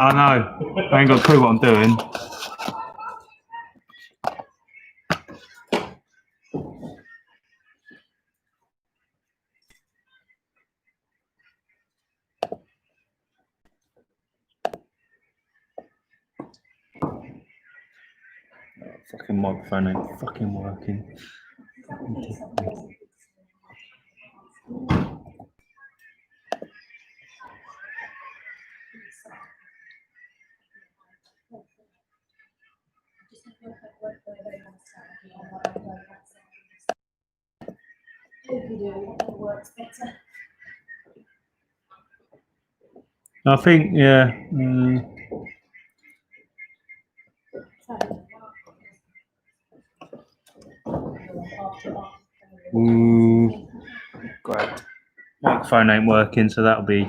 I know. I ain't got a clue what I'm doing. Fucking microphone ain't fucking working. I think, yeah. Great. Microphone ain't working, so that'll be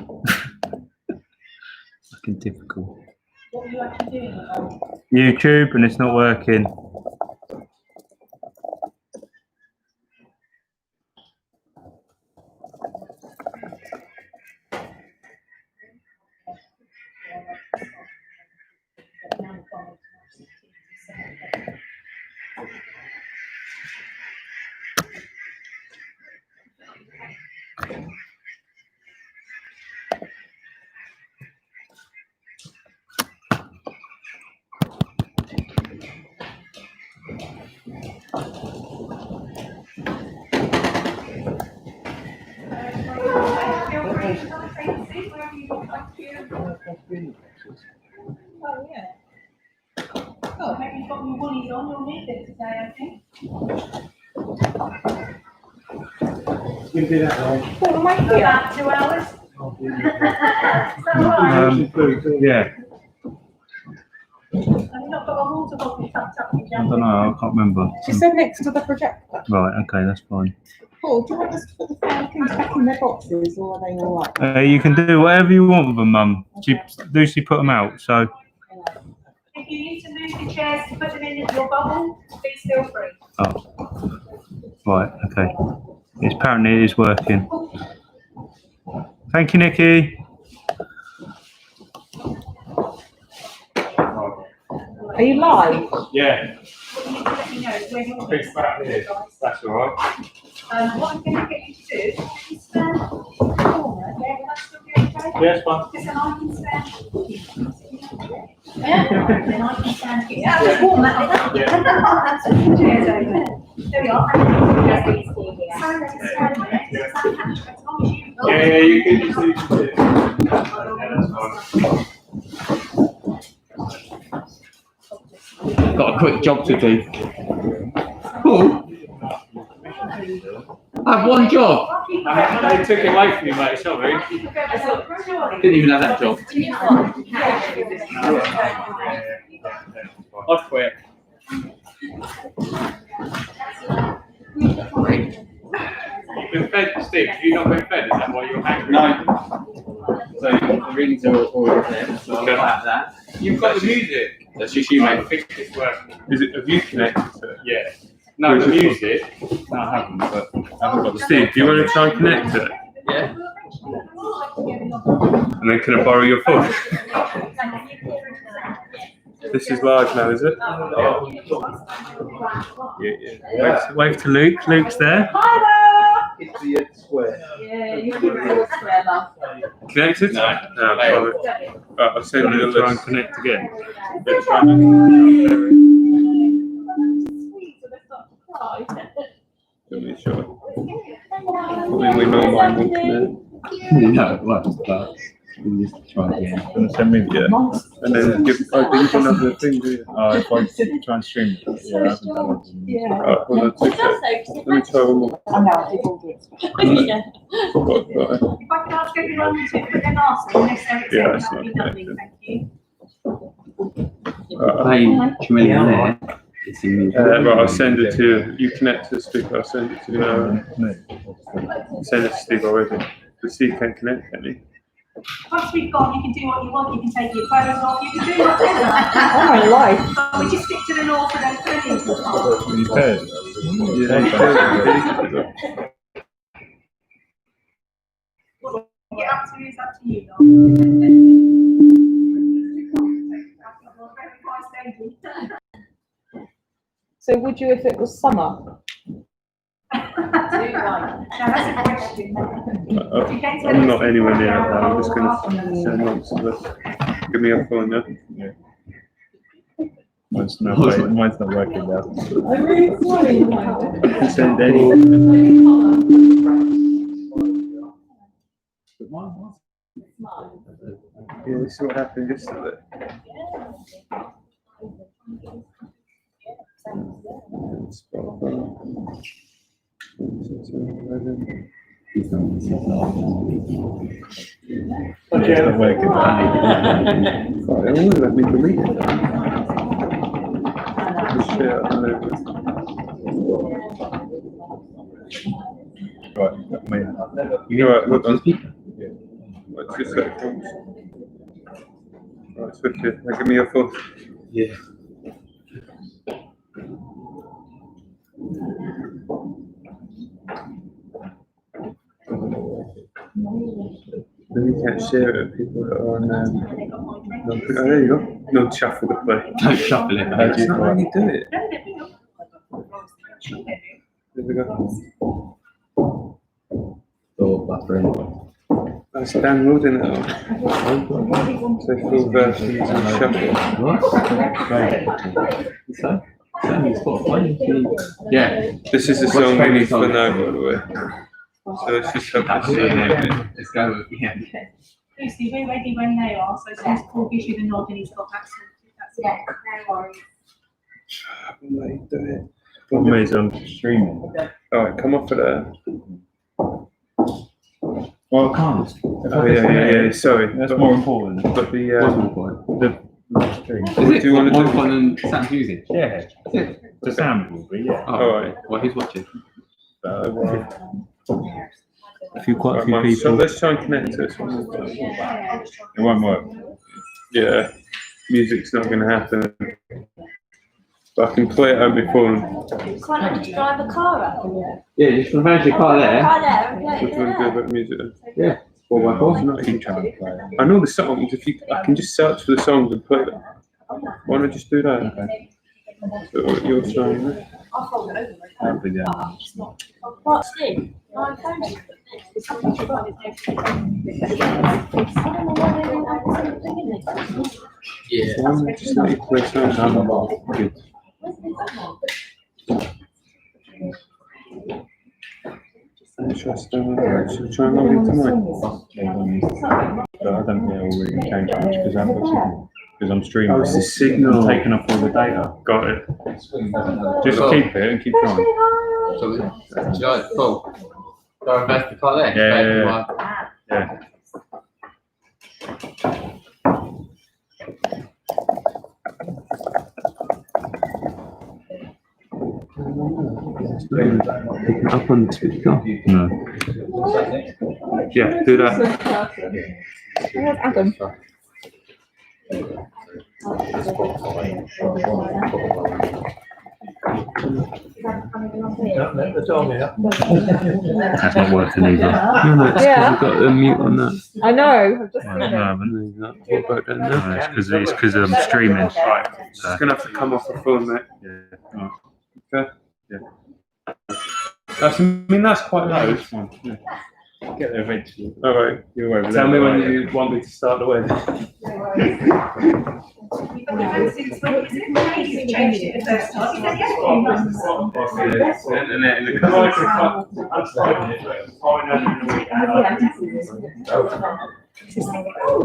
fucking difficult. What are you actually doing? YouTube, and it's not working. Oh, yeah. Oh, maybe you've got your woolies on, you'll need it today, I think. You can do that, right? Well, I'm waiting for about 2 hours. Is that right? Yeah. Have you not got a water bottle tucked up in your I jacket? don't know, I can't remember. She said next to the projector. Right, okay, that's fine. Paul, do you want us to put the things back in their boxes, or are they all right? You can do whatever you want with them, Mum. Lucy put them out, so. If you need to move the chairs to put them in your bubble, please feel free. Oh. Right, okay. Apparently it is working. Thank you, Nikki. Are you live? Yeah. What you need to let me know is when you're It's back here. That's all right. what I'm going to get you to do is stand in the corner. Yeah, will that still be okay? Yeah, it's fine. Because then I can stand here. Yeah? Then I can stand here. Yeah, it's warm, that is. That's what chairs over there. There we are. So let's stand there. As long as you... Yeah, you can just do it. Got a quick job to do. Cool. I have one job. They took it away from you, mate, sorry. Didn't even have that job. I'd quit. You've been fed, Steve. Have you not been fed? Is that why you're angry? No. So the readings are already there. So I'll have that. You've got the music. That's just you, I mate. think it's working. Is it, have you connected to it? Yeah. No, the music. No, I haven't, but I haven't got the Steve, do you want to try and connect to it? Yeah. And then can I borrow your phone? This is large now, is it? Yeah. Wave to Luke. Luke's there. It's the square. Yeah, you're the square, love. Connected? No. Right, I'll send you a Try and list. connect again. Yeah, try and- Let me show. We know mine won't connect. No, it won't, but we just try again. Gonna send me, yeah. And then give, you can have the thing, do you? If I try and stream it. Yeah, I haven't done it. Yeah. Hold on, take that. Let me try one more. I know, I did all this. Got it. If I could ask everyone to put their mask on, unless they're Yeah, exempt, that's that would be not lovely, thank you. Hey, Camilla there. It's in Right, I'll send it to you. You connect to the speaker, I'll send it to you now. Send it to Steve already. The Steve can't connect, can he? Once we've gone, you can do what you want, you can take your clothes off, you can do whatever. Oh my life. But we just stick to the law for those things. You can. What you get up to is up to you, darling. So would you if it was summer? Now, that's a question. I'm not anywhere near that. I'm just going to say nonsense. Give me a phone now. Mine's not working now. I'm really sorry. Send any. Yeah, this is what happened yesterday. Okay. It's not working now. Right, they won't let me delete it. Shit, I don't know. Right, Alright, look on. What's this second? Right, switch it. Now give me your phone. Yeah. Then you can't share it with people that are on. No, oh, there you go. No, shuffle the play. Don't shuffle it. That's not how you do it. There we go. That's downloading it all. So full versions and shuffle. Yeah. This is the song we need for now, by the way. So let's just have to see it. Let's go with, yeah. Lucy, we're ready when they are, so as soon as Paul gives you the nod and he's got that sorted, that's it. No worries. Like, do it. Problem is I'm streaming. Alright, come off of there. Well, I can't. Oh yeah, sorry. That's more important. But the Stream. Is What it do you want to more do? important than Sam's music? Yeah. The sound will be, yeah. Oh, Alright. well, who's watching? A few, quite a few Right, so people. let's try and connect to this one. It won't work. Yeah, music's not going to happen. But I can play it on my phone. Why not just drive a car up? Yeah, just reverse your car there. Car there, Which one do about music? Yeah. 4x4. Not Keep trying to play it. I know the songs. If you, I can just search for the songs and play them. Why not just do that? So what you're trying there? That'll be the What's this? My phone. Yeah. Why not just let you play songs? good. Interesting. Should try and log in tonight. But I don't think it will really change much because I'm streaming. Oh, it's the signal. I'm taking off all the data. Got it. Just keep it and keep trying. So, Paul, go reverse the car there. Yeah. Up on the speaker. No. Yeah, do that. Where's Adam? That's not working either. Yeah. Got the mute on that. I know. I've just No, seen I it. haven't. What about that now? No, it's because I'm streaming. Right. It's gonna have to come off the phone, mate. Yeah. Okay. Yeah. I mean, that's quite low. It's fine. Yeah. Get there eventually. All right. You're over Tell there. me when you want me to start the wedding. Changed it the first time. He said, yes, Internet in the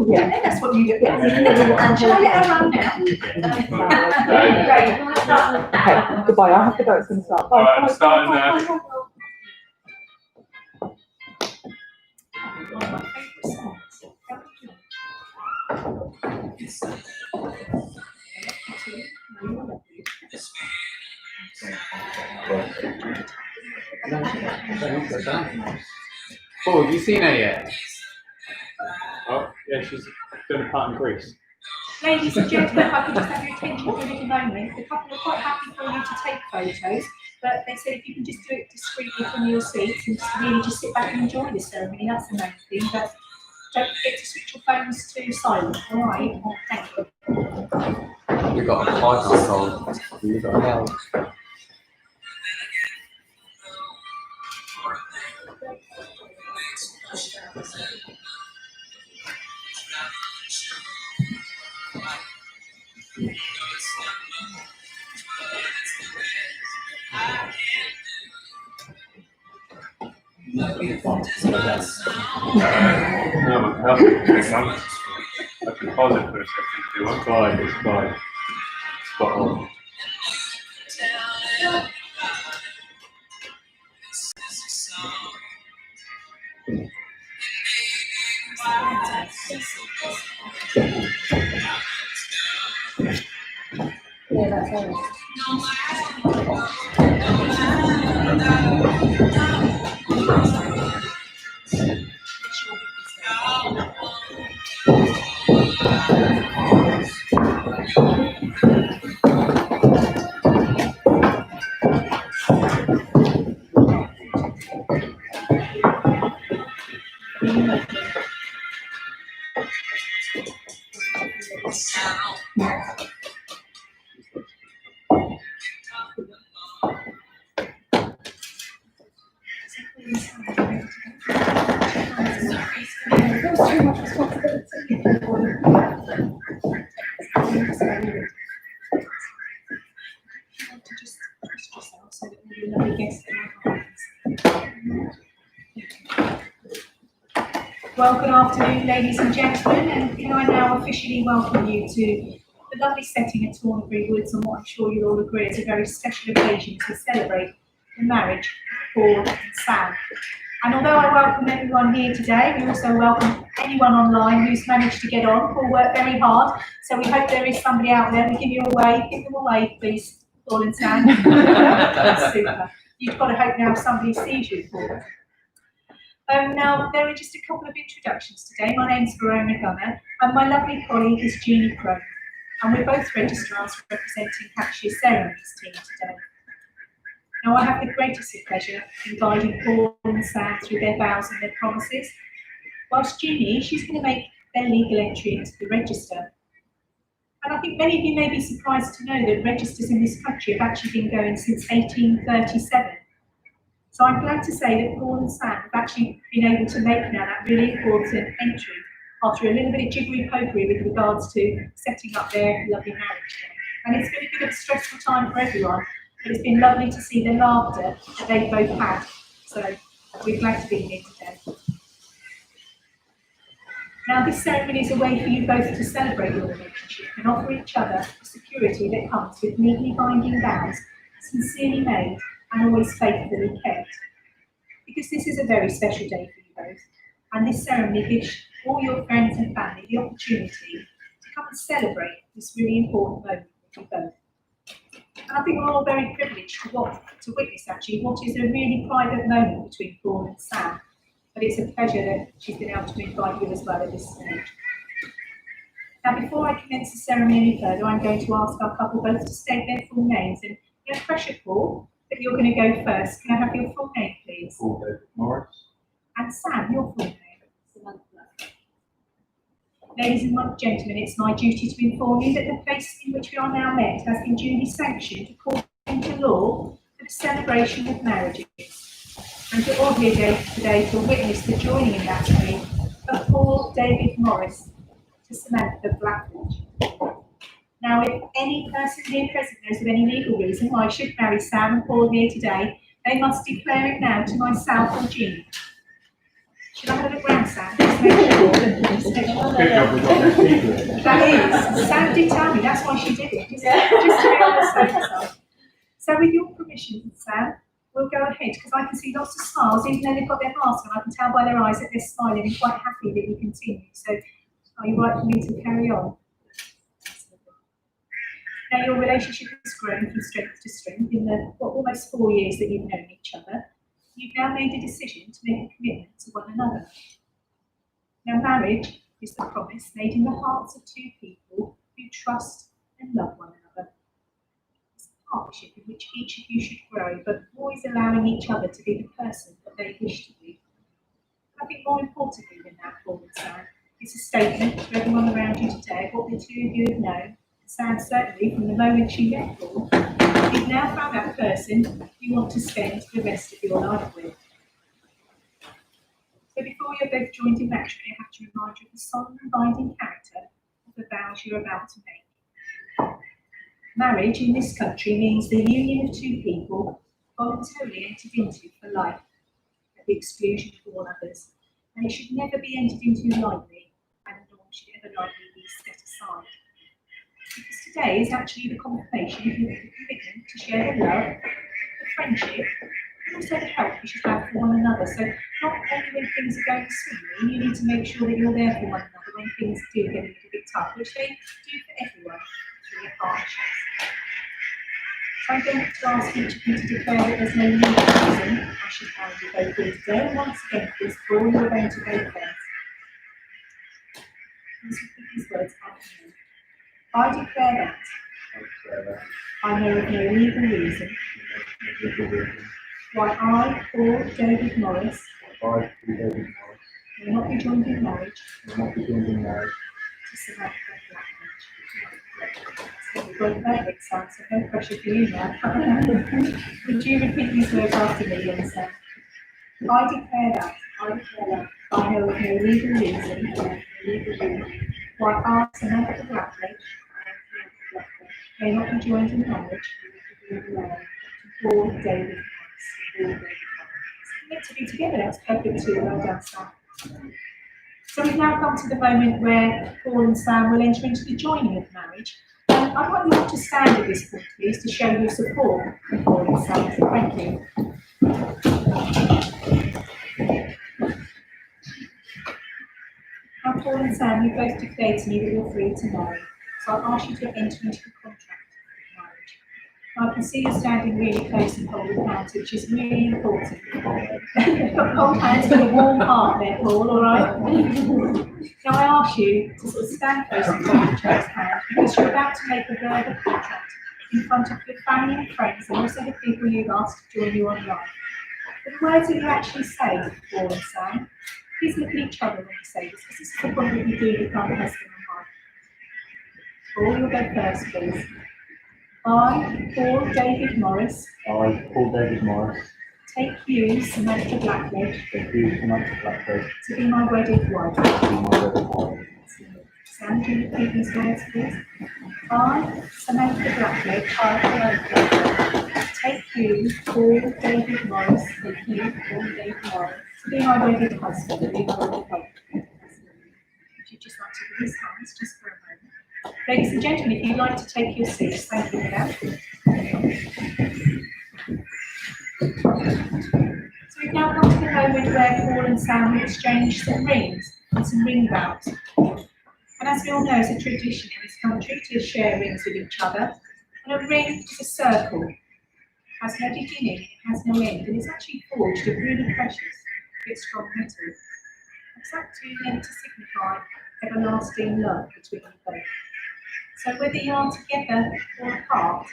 yeah, that's what you do. And shall I let her run now? Okay, goodbye. I have to go. It's going to start. Bye. All right, I'm Bye, starting bye, now. bye, bye, Paul, have you seen her yet? Oh, yeah, she's doing a part in Greece. Ladies and gentlemen, if I could just have your attention for a little moment. The couple are quite happy for you to take photos, but they said if you can just do it discreetly from your seats and just really just sit back and enjoy the ceremony, that's the main thing. But don't forget to switch your phones to silent, all right? Thank you. We've got a high control. We've got a No, but perfect. I can pause it for a second if you want. Fine, it's fine. Spot on. Yeah, that's all. Well, good afternoon, ladies and gentlemen, and can I now officially welcome you to the lovely setting at Thornbury Woods on what I'm sure you'll all agree is a very special occasion to celebrate the marriage of Paul and Sam. And although I welcome everyone here today, we also welcome anyone online who's managed to get on. Paul worked very hard, so we hope there is somebody out there. We give you a wave, give them a wave, please, Paul and Sam. That's super. You've got to hope now somebody sees you, Paul. Now, there are just a couple of introductions today. My name's Verona Gunner, and my lovely colleague is Jeannie Crowe, and we're both registrars representing Hampshire's ceremonies team today. Now, I have the greatest of pleasure in guiding Paul and Sam through their vows and their promises, whilst Jeannie, she's going to make their legal entry into the register. And I think many of you may be surprised to know that registers in this country have actually been going since 1837. So I'm glad to say that Paul and Sam have actually been able to make now that really important entry after a little bit of jiggery-pokery with regards to setting up their lovely marriage day. And it's been a bit of a stressful time for everyone, but it's been lovely to see the laughter that they've both had. So we're glad to be here today. Now, this ceremony is a way for you both to celebrate your relationship and offer each other the security that comes with legally binding vows, sincerely made and always faithfully kept. Because this is a very special day for you both, and this ceremony gives all your friends and family the opportunity to come and celebrate this really important moment with you both. And I think we're all very privileged to witness actually what is a really private moment between Paul and Sam, but it's a pleasure that she's been able to invite you as well at this stage. Now, before I commence the ceremony any further, I'm going to ask our couple both to state their full names, and no pressure, Paul, but you're going to go first. Can I have your full name, please? Paul David Morris. And Sam, your full name. Ladies and gentlemen, it's my duty to inform you that the place in which we are now met has been duly sanctioned according to law for the celebration of marriages. And you're all here today to witness the joining in that ceremony of Paul David Morris to Samantha Blackwood. Now, if any person here present knows of any legal reason why I should marry Sam and Paul here today, they must declare it now to myself or Jean. Should I have a look round, Sam? Just make sure. Just make sure. Good job, we've got that secret. That is, Sam did tell me, that's why she did it, just to be on the safe side. So with your permission, Sam, we'll go ahead, because I can see lots of smiles, even though they've got their masks on, I can tell by their eyes that they're smiling and quite happy that you continue. So are you right for me to carry on? Now, your relationship has grown from strength to strength in the almost 4 years that you've known each other. You've now made a decision to make a commitment to one another. Now, marriage is the promise made in the hearts of two people who trust and love one another. It's a partnership in which each of you should grow, but always allowing each other to be the person that they wish to be. I think more importantly than that, Paul and Sam, it's a statement to everyone around you today of what the two of you have known. Sam, certainly from the moment she met Paul, you've now found that person you want to spend the rest of your life with. So before you're both joined in matrimony, I have to remind you of the solemn and binding character of the vows you're about to make. Marriage in this country means the union of two people voluntarily entered into for life, at the exclusion of all others, and it should never be entered into lightly, and nor should it ever lightly be set aside. Because today is actually the confirmation of your commitment to share the love, the friendship, and also the help you should have for one another. So not only when things are going swimmingly, you need to make sure that you're there for one another when things do get a little bit tough, which they do for everyone through their partnerships. So I'm going to ask each of you to declare that there's no legal reason I should hand you both here today. And once again, for this call, you're going to go first. Please repeat these words after me. I declare that I know of no legal reason why I, Paul David Morris, will not be joined in marriage to Samantha Blackledge. We've got perfect sound, so no pressure for you now. Would you repeat these words after me, then, sir? I declare that I know of no legal reason why I, Samantha Blackledge, may not be joined in marriage to Paul David Morris. It's meant to be together, that's perfect too, well done, Sam. So we've now come to the moment where Paul and Sam will enter into the joining of marriage. I'd like you all to stand at this point, please, to show your support for Paul and Sam. Thank you. Now, Paul and Sam, you both declared to me that you're free to marry, so I'll ask you to enter into the contract of marriage. Now, I can see you're standing really close and holding hands, which is really important. Hold hands with a warm heart there, Paul, all right? Now, I ask you to sort of stand close and hold each other's hand, because you're about to make a verbal contract in front of your family and friends, and also the people you've asked to join you online. But the words that you actually say, Paul and Sam, please look at each other when you say this, because this is the point that you do become husband and wife. Paul, you'll go first, please. I, Paul David Morris, take you, Samantha Blackledge, to be my wedded wife. Sam, do you repeat these words, please? I, Samantha Blackledge, take you, Paul David Morris, to be my wedded husband. Would you just like to release hands just for a moment? Ladies and gentlemen, if you'd like to take your seats, thank you for that. So we've now come to the moment where Paul and Sam will exchange some rings and some ring vows. And as we all know, it's a tradition in this country to share rings with each other. And a ring is a circle. It has no beginning, it has no end, and it's actually forged of really precious, yet strong metal. It's actually meant to signify everlasting love between you both. So whether you are together or apart,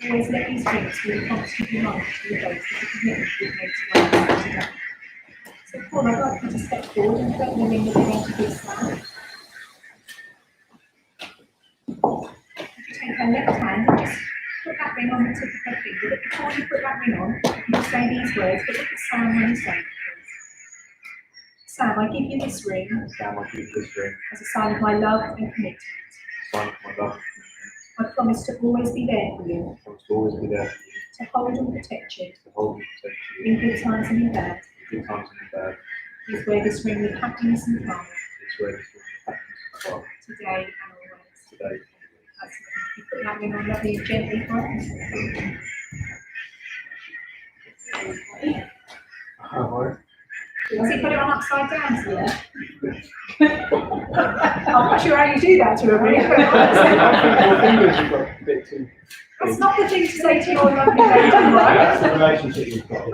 always let these rings be a constant reminder to you both of the commitment you've made to one another today. So Paul, I'd like you to step forward and put the ring that you're going to give Sam. If you take her left hand and just put that ring on the tip of her finger, but before you put that ring on, you say these words, but look at Sam when you say it, please. Sam, I give you this ring as a sign of my love and commitment. I promise to always be there for you, to hold and protect you, in good times and in bad. Please wear this ring with happiness and calm, today and always. You put that ring on lovely and gently for us. Does he put it on upside down to you? I'm not sure how you do that to a ring. That's not the thing to say to your lovely lady, right?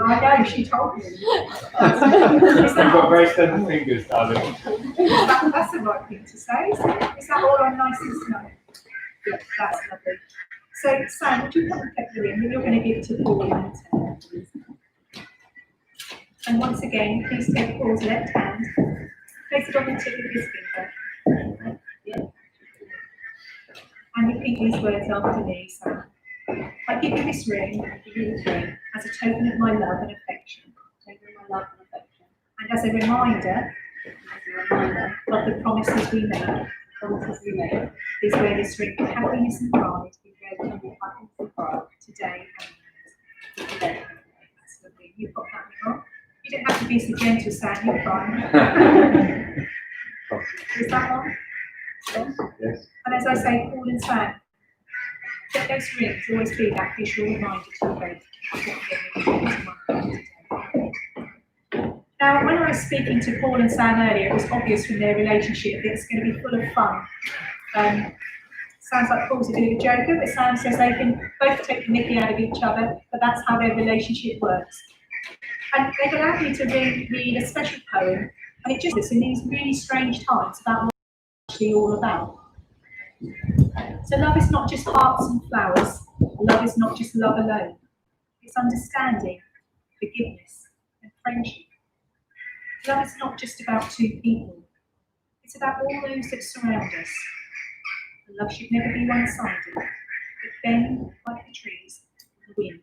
I know, she told me. You've got very steady fingers, darling. That's the right thing to say. Is that all on nice and snug? Yeah, that's lovely. So, Sam, would you come and take the ring that you're going to give to Paul in return, please? And once again, please take Paul's left hand, place it on the tip of his finger. Yeah. And repeat these words after me, Sam. I give you this ring, as a token of my love and affection. And as a reminder of the promises we made. autism is where the strength of happiness and pride is where we can be pride today and today. That's lovely. You've got that wrong. You don't have to be so gentle, Sam, you're fine. Is that one? Yes. And as I say, Paul and Sam, get those rings, always be that visual reminder to you both. Now, when I was speaking to Paul and Sam earlier, it was obvious from their relationship that it's going to be full of fun. Sounds like Paul's a bit of a joker, but Sam says they can both take the mickey out of each other, but that's how their relationship works. And they've allowed me to read a special poem, and it just is in these really strange times about what it's actually all about. So love is not just hearts and flowers. Love is not just love alone. It's understanding, forgiveness, and friendship. Love is not just about two people. It's about all those that surround us. And love should never be one-sided, but bend like the trees and the wind.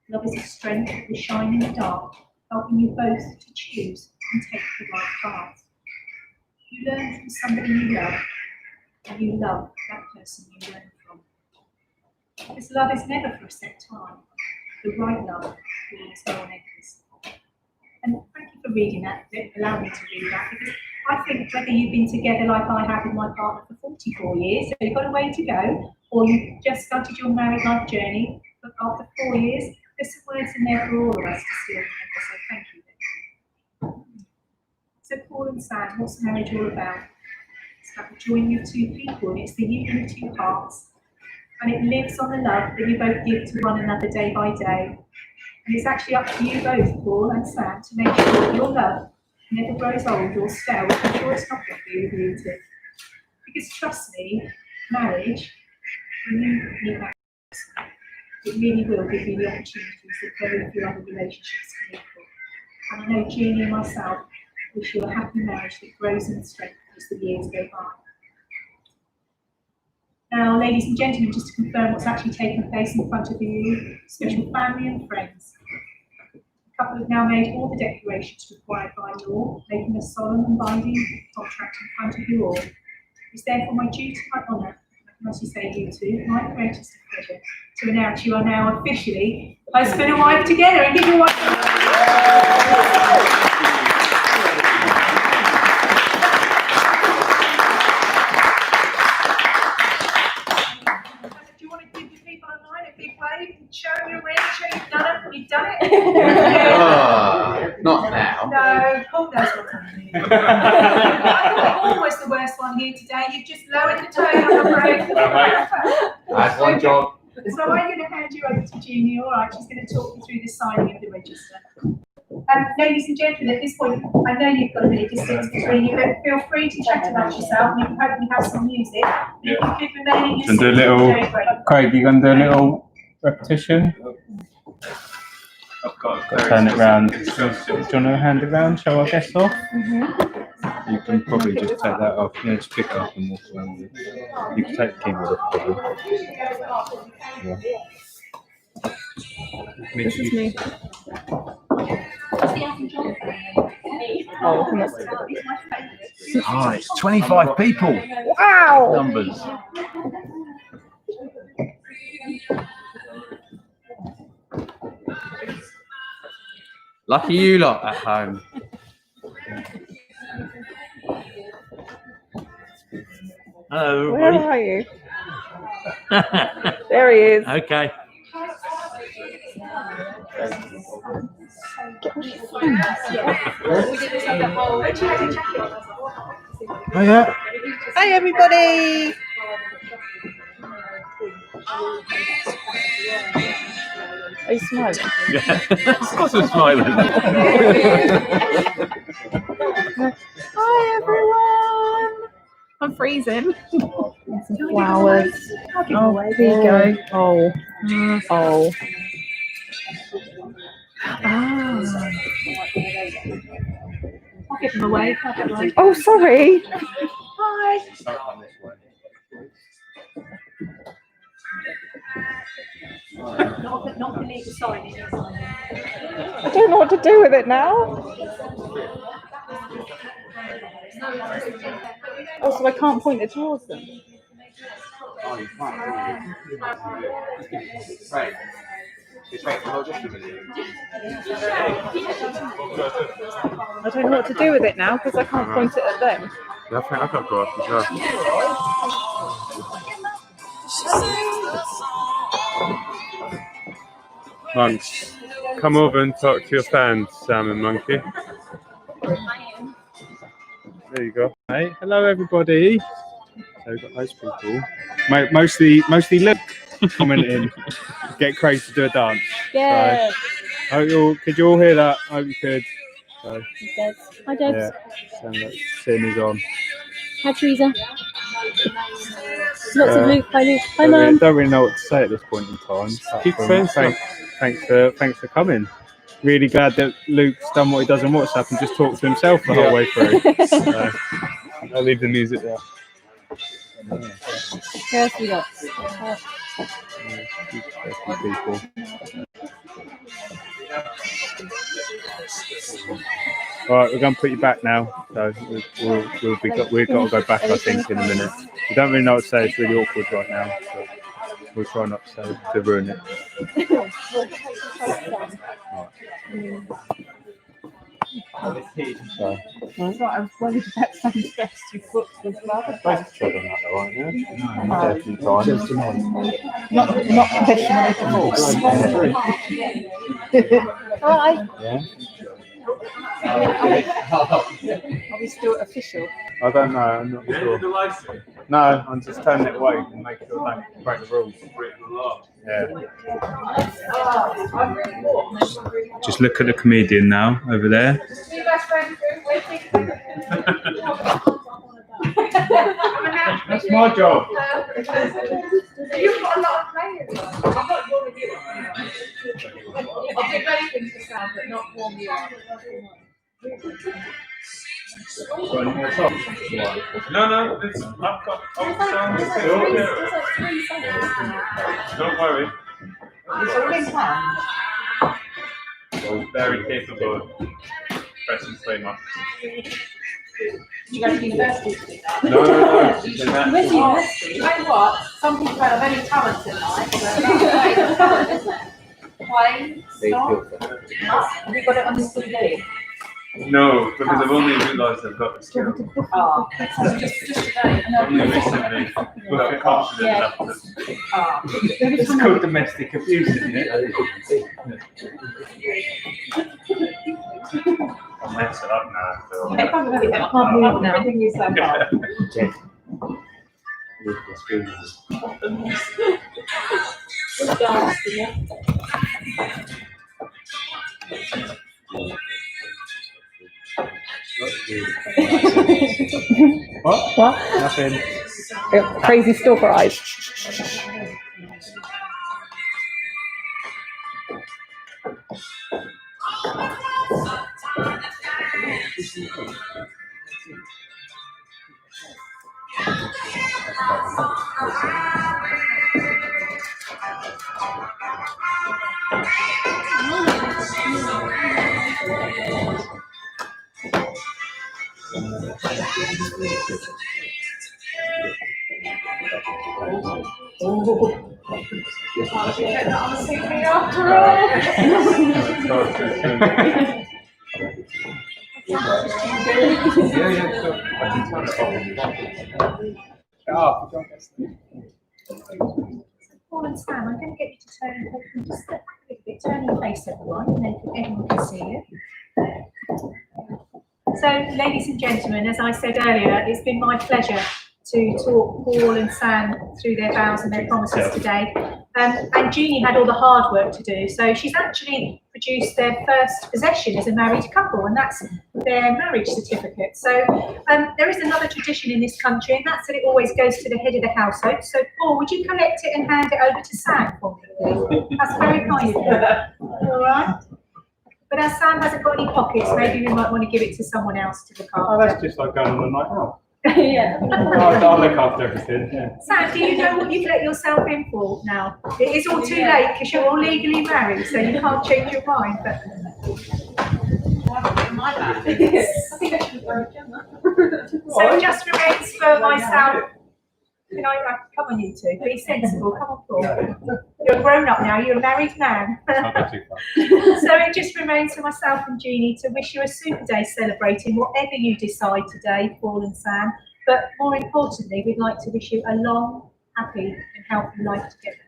Love is a strength that will shine in the dark, helping you both to choose and take the right path. You learn from somebody you love, and you love that person you learn from. Because love is never for a set time. The right love leaves no one enters. And thank you for reading that, allow me to read that, because I think whether you've been together like I have with my partner for 44 years, so you've got a way to go, or you've just started your married life journey, but after 4 years, there's some words in there for all of us to still remember, so thank you. So Paul and Sam, what's marriage all about? It's about the joining of two people, and it's the union of two hearts. And it lives on the love that you both give to one another day by day. And it's actually up to you both, Paul and Sam, to make sure that your love never grows old or stale. I'm sure it's not going to be abusive. Because trust me, marriage, when you meet that person, it really will give you the opportunities that very few other relationships can equal. And I know Jeannie and myself wish you a happy marriage that grows and strengthens as the years go by. Now, ladies and gentlemen, just to confirm what's actually taking place in front of you, special family and friends. The couple have now made all the declarations required by law, making a solemn and binding contract in front of you all. It's therefore my duty, my honour, I can also say you two, my greatest pleasure, to announce you are now officially husband and wife together, and give your wife show your ring, show you've done it, you've done it. Not now. No, Paul knows what's happening. I thought Paul was the worst one here today. You've just lowered the tone, I'm afraid. That's one job. So I'm going to hand you over to Jeannie, all right? She's going to talk you through the signing of the register. Ladies and gentlemen, at this point, I know you've got a bit of distance between you, but feel free to chat amongst yourself, and you can hopefully have some music. You can keep remaining And do a little, Craig, you going to do a little repetition? I've got Turn it round. Do you want to hand it round? Show our guests off? You can probably just take that off. Yeah, just pick it up and walk around with it. You can take the keyboard off, probably. Yeah. This is me. Ah, it's 25 people. Wow! Numbers. Lucky you lot at home. Hello, Where everybody. are you? There he is. Okay. Oh yeah. Hi, everybody. Are you smiling? Yeah. Of course I'm smiling. Hi, everyone. I'm freezing. Some flowers. Oh, there you go. Oh. Oh. Ah. I'll give them away. Oh, sorry. Hi. Not the legal signing. I don't know what to do with it now. Also, I can't point it towards them. Oh, you can't. Right. Just wait for just a minute. I don't know what to do with it now because I can't point it at them. Yeah, I think I've got grass as well. Monks, come over and talk to your fans, Sam and Monkey. There you go. Hey, hello everybody. So we've got those people. Mostly Luke commenting. Get crazy to do a dance. Yeah. So, could you all hear that? I hope you could. So, Hi, Debs. yeah, sound like Sin is on. Hi, Teresa. Lots of Luke. Hi, Luke. Hi, Don't Mum. really know what to say at this point in time. Keep saying stuff. Thanks for coming. Really glad that Luke's done what he does on WhatsApp and just talked to himself the whole way through. I'll leave the music there. Who else we got? People. All right, we're going to put you back now. So we've got to go back, I think, in a minute. We don't really know what to say. It's really awkward right now. But we'll try not to ruin it. So, I was worried about some best you booked as well. both tried on that though, aren't you? No, a few times. Not professionally divorced. Hi. Yeah. Are we still official? I don't know. I'm not sure. No, I'm just turning it away and making sure I don't break the rules. Yeah. Just look at the comedian now over there. That's my job. You've got a lot of players. I'm not one of you. I'll do anything for Sam, but not warm you up. No, it's, I've got old sound still. Don't worry. It's all in one. Very capable of pressing play much. You go to university to do that? No. You went to university? You know what? Some people have any talent in life. Play, stop. Have you got it on the CD? No, because I've only realised I've got the skill. Oh, just today. Only recently. But confident enough to. Oh. It's called domestic abuse, isn't it? I'll mess it up now. I can't move now. Everything is so hard. What? Nothing. Crazy stalker eyes. Paul and Sam, I'm going to get you to turn your face, everyone, and then everyone can see you. So, ladies and gentlemen, as I said earlier, it's been my pleasure to talk Paul and Sam through their vows and their promises today. And Jeannie had all the hard work to do, so she's actually produced their first possession as a married couple, and that's their marriage certificate. So there is another tradition in this country, and that's that it always goes to the head of the household. So Paul, would you collect it and hand it over to Sam for me, please? That's very kind of you. All right. But as Sam hasn't got any pockets, maybe we might want to give it to someone else to look after. Oh, that's just like going on a night out. Yeah. I'll look after everything. Yeah. Sam, do you know what you've let yourself in for now? It is all too late because you're all legally married, so you can't change your mind. But My bad. I think I should go again. So it just remains for myself. Can I come on, you two? Be sensible. Come on, Paul. You're a grown up now. You're a married man. Not go too far. So it just remains for myself and Jeannie to wish you a super day celebrating whatever you decide today, Paul and Sam. But more importantly, we'd like to wish you a long, happy and healthy life together.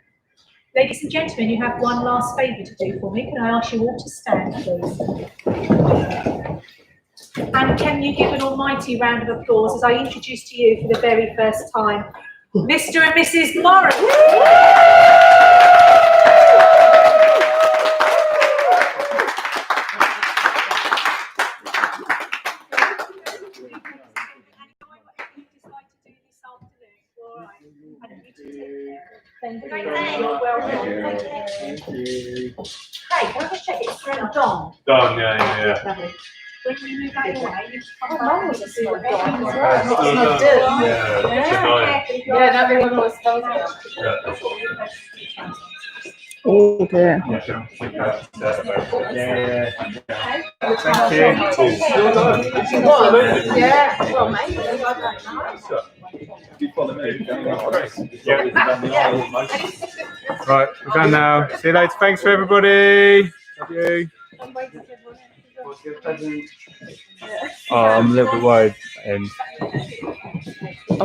Ladies and gentlemen, you have one last favour to do for me. Can I ask you all to stand, please? And can you give an almighty round of applause as I introduce to you for the very first time, Mr. and Mrs. Morris. Thank you. You're welcome. Thank you. Hey, can I just check it's from Don? Done, yeah. Lovely. When you move out your way, you come Mum was a small dog. Yeah, everyone was Oh dear. Yeah. Yeah, well, maybe. I don't know. You follow me. Right, we're done now. See you later. Thanks for everybody. Love you. Oh, I'm a little bit worried.